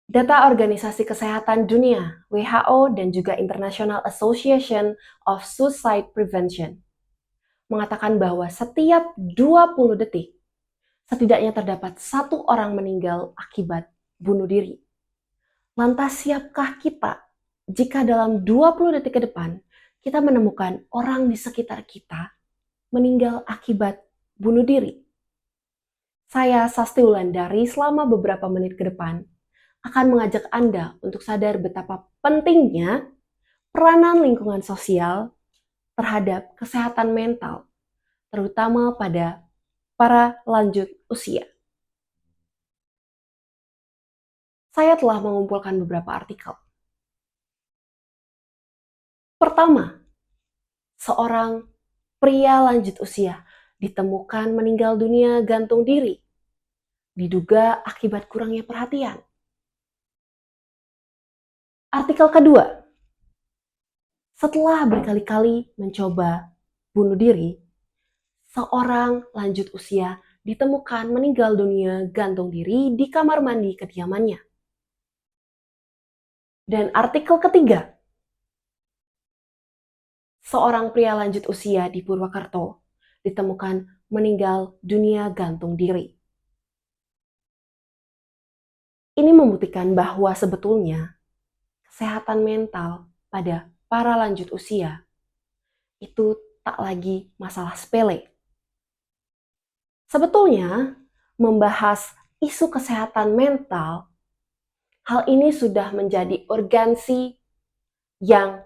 Data Organisasi Kesehatan Dunia (WHO) dan juga International Association of Suicide Prevention mengatakan bahwa setiap 20 detik setidaknya terdapat satu orang meninggal akibat bunuh diri. Lantas siapkah kita jika dalam 20 detik ke depan kita menemukan orang di sekitar kita meninggal akibat bunuh diri? Saya Sasti Wulandari selama beberapa menit ke depan akan mengajak Anda untuk sadar betapa pentingnya peranan lingkungan sosial terhadap kesehatan mental, terutama pada para lanjut usia. Saya telah mengumpulkan beberapa artikel. Pertama, seorang pria lanjut usia ditemukan meninggal dunia gantung diri, diduga akibat kurangnya perhatian. Artikel kedua, setelah berkali-kali mencoba bunuh diri, seorang lanjut usia ditemukan meninggal dunia gantung diri di kamar mandi kediamannya. Dan artikel ketiga, seorang pria lanjut usia di Purwakarta ditemukan meninggal dunia gantung diri. Ini membuktikan bahwa sebetulnya kesehatan mental pada para lanjut usia itu tak lagi masalah sepele. Sebetulnya, membahas isu kesehatan mental, hal ini sudah menjadi urgensi yang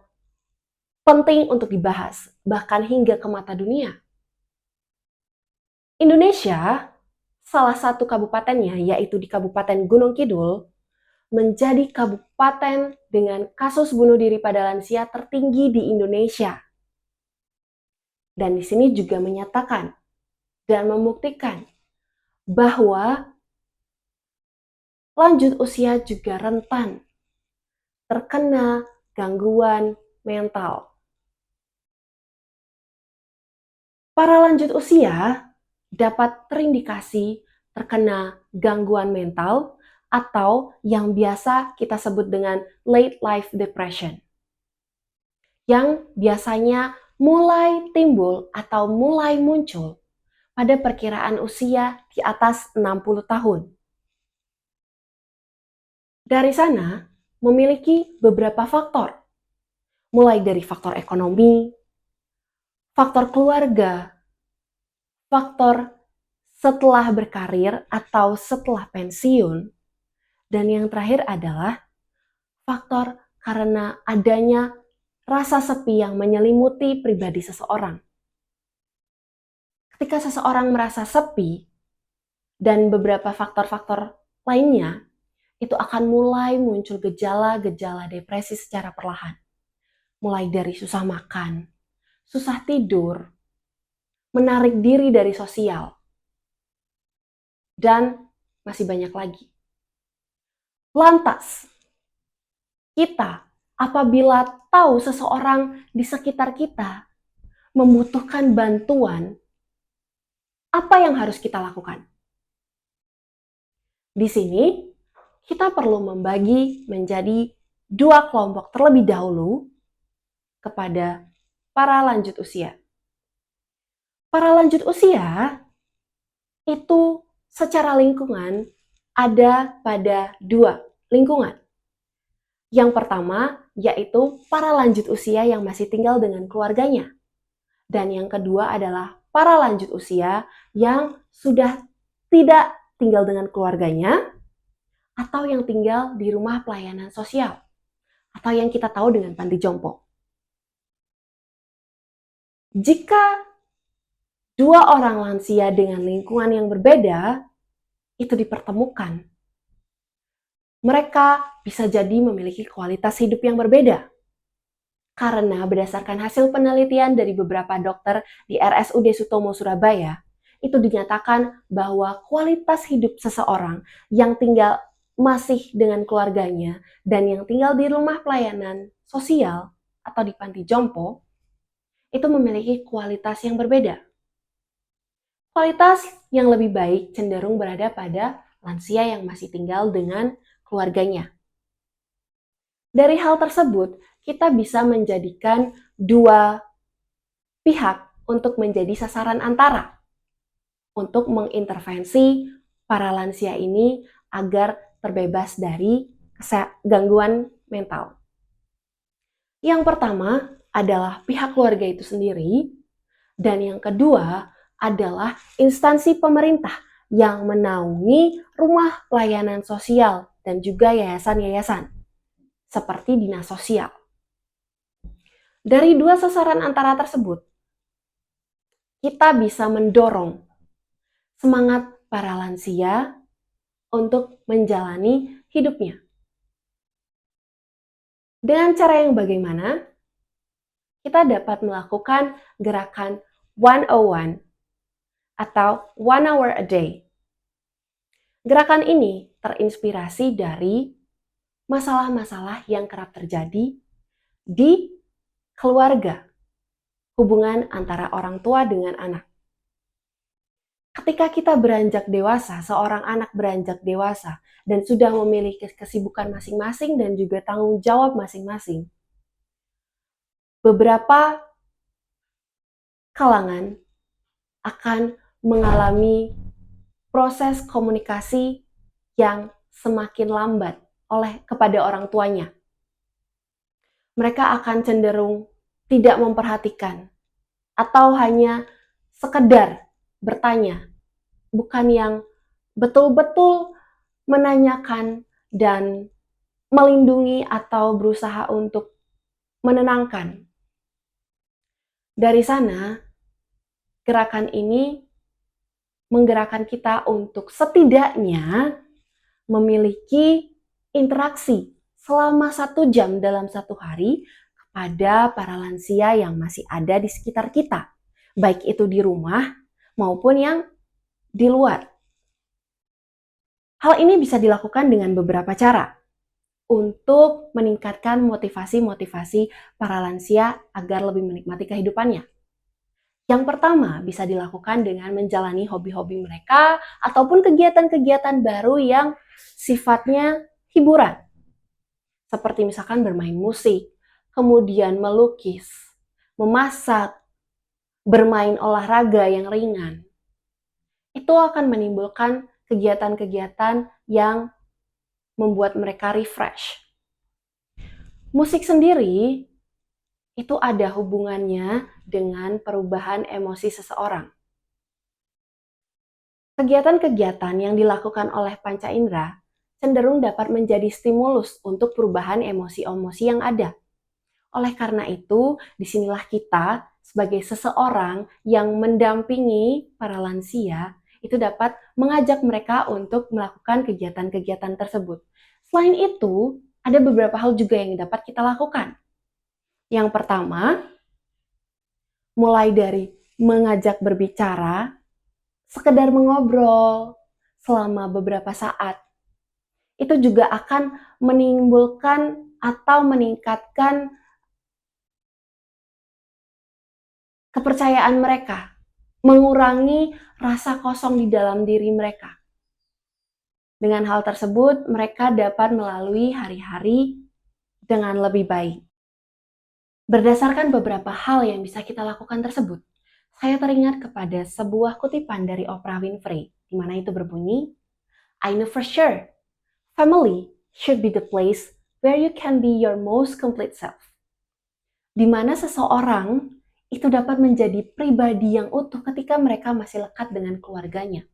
penting untuk dibahas, bahkan hingga ke mata dunia. Indonesia, salah satu kabupatennya, yaitu di Kabupaten Gunung Kidul, menjadi kabupaten dengan kasus bunuh diri pada lansia tertinggi di Indonesia. Dan di sini juga menyatakan dan membuktikan bahwa lanjut usia juga rentan terkena gangguan mental. Para lanjut usia dapat terindikasi terkena gangguan mental atau yang biasa kita sebut dengan late life depression, yang biasanya mulai timbul atau mulai muncul pada perkiraan usia di atas 60 tahun. Dari sana memiliki beberapa faktor, mulai dari faktor ekonomi, faktor keluarga, faktor setelah berkarir atau setelah pensiun, dan yang terakhir adalah faktor karena adanya rasa sepi yang menyelimuti pribadi seseorang. Ketika seseorang merasa sepi dan beberapa faktor-faktor lainnya, itu akan mulai muncul gejala-gejala depresi secara perlahan. Mulai dari susah makan, susah tidur, menarik diri dari sosial, dan masih banyak lagi. Lantas, kita apabila tahu seseorang di sekitar kita membutuhkan bantuan, apa yang harus kita lakukan? Di sini, kita perlu membagi menjadi dua kelompok terlebih dahulu kepada para lanjut usia. Para lanjut usia itu secara lingkungan ada pada dua lingkungan. Yang pertama yaitu para lanjut usia yang masih tinggal dengan keluarganya. Dan yang kedua adalah para lanjut usia yang sudah tidak tinggal dengan keluarganya atau yang tinggal di rumah pelayanan sosial atau yang kita tahu dengan panti jompo. Jika dua orang lansia dengan lingkungan yang berbeda itu dipertemukan, mereka bisa jadi memiliki kualitas hidup yang berbeda. Karena berdasarkan hasil penelitian dari beberapa dokter di RSUD Sutomo Surabaya, itu dinyatakan bahwa kualitas hidup seseorang yang tinggal masih dengan keluarganya dan yang tinggal di rumah pelayanan sosial atau di panti jompo, itu memiliki kualitas yang berbeda. Kualitas yang lebih baik cenderung berada pada lansia yang masih tinggal dengan keluarganya. Dari hal tersebut, kita bisa menjadikan dua pihak untuk menjadi sasaran antara untuk mengintervensi para lansia ini agar terbebas dari gangguan mental. Yang pertama adalah pihak keluarga itu sendiri, dan yang kedua adalah instansi pemerintah yang menaungi rumah pelayanan sosial dan juga yayasan-yayasan, seperti dinas sosial. Dari dua sasaran antara tersebut, kita bisa mendorong semangat para lansia untuk menjalani hidupnya. Dengan cara yang bagaimana? Kita dapat melakukan gerakan 101 atau 1 hour a day. Gerakan ini terinspirasi dari masalah-masalah yang kerap terjadi di keluarga, hubungan antara orang tua dengan anak. Ketika kita beranjak dewasa, seorang anak beranjak dewasa dan sudah memiliki kesibukan masing-masing dan juga tanggung jawab masing-masing, beberapa kalangan akan mengalami proses komunikasi yang semakin lambat kepada orang tuanya. Mereka akan cenderung tidak memperhatikan atau hanya sekedar bertanya, bukan yang betul-betul menanyakan dan melindungi atau berusaha untuk menenangkan. Dari sana, gerakan ini menggerakkan kita untuk setidaknya memiliki interaksi selama 1 jam dalam 1 hari kepada para lansia yang masih ada di sekitar kita, baik itu di rumah maupun yang di luar. Hal ini bisa dilakukan dengan beberapa cara untuk meningkatkan motivasi-motivasi para lansia agar lebih menikmati kehidupannya. Yang pertama bisa dilakukan dengan menjalani hobi-hobi mereka ataupun kegiatan-kegiatan baru yang sifatnya hiburan. Seperti misalkan bermain musik, kemudian melukis, memasak, bermain olahraga yang ringan. Itu akan menimbulkan kegiatan-kegiatan yang membuat mereka refresh. Musik sendiri itu ada hubungannya dengan perubahan emosi seseorang. Kegiatan-kegiatan yang dilakukan oleh panca indera cenderung dapat menjadi stimulus untuk perubahan emosi-emosi yang ada. Oleh karena itu, disinilah kita sebagai seseorang yang mendampingi para lansia itu dapat mengajak mereka untuk melakukan kegiatan-kegiatan tersebut. Selain itu, ada beberapa hal juga yang dapat kita lakukan. Yang pertama, mulai dari mengajak berbicara, sekedar mengobrol selama beberapa saat. Itu juga akan menimbulkan atau meningkatkan kepercayaan mereka, mengurangi rasa kosong di dalam diri mereka. Dengan hal tersebut, mereka dapat melalui hari-hari dengan lebih baik. Berdasarkan beberapa hal yang bisa kita lakukan tersebut, saya teringat kepada sebuah kutipan dari Oprah Winfrey, di mana itu berbunyi, I know for sure, family should be the place where you can be your most complete self. Di mana seseorang itu dapat menjadi pribadi yang utuh ketika mereka masih lekat dengan keluarganya.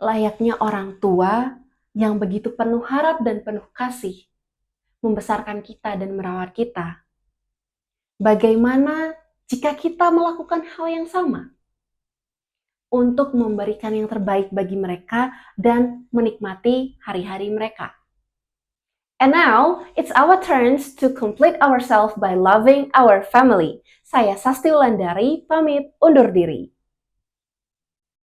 Layaknya orang tua yang begitu penuh harap dan penuh kasih, membesarkan kita dan merawat kita. Bagaimana jika kita melakukan hal yang sama? Untuk memberikan yang terbaik bagi mereka dan menikmati hari-hari mereka. And now, it's our turns to complete ourselves by loving our family. Saya Sasti Wulandari, pamit undur diri.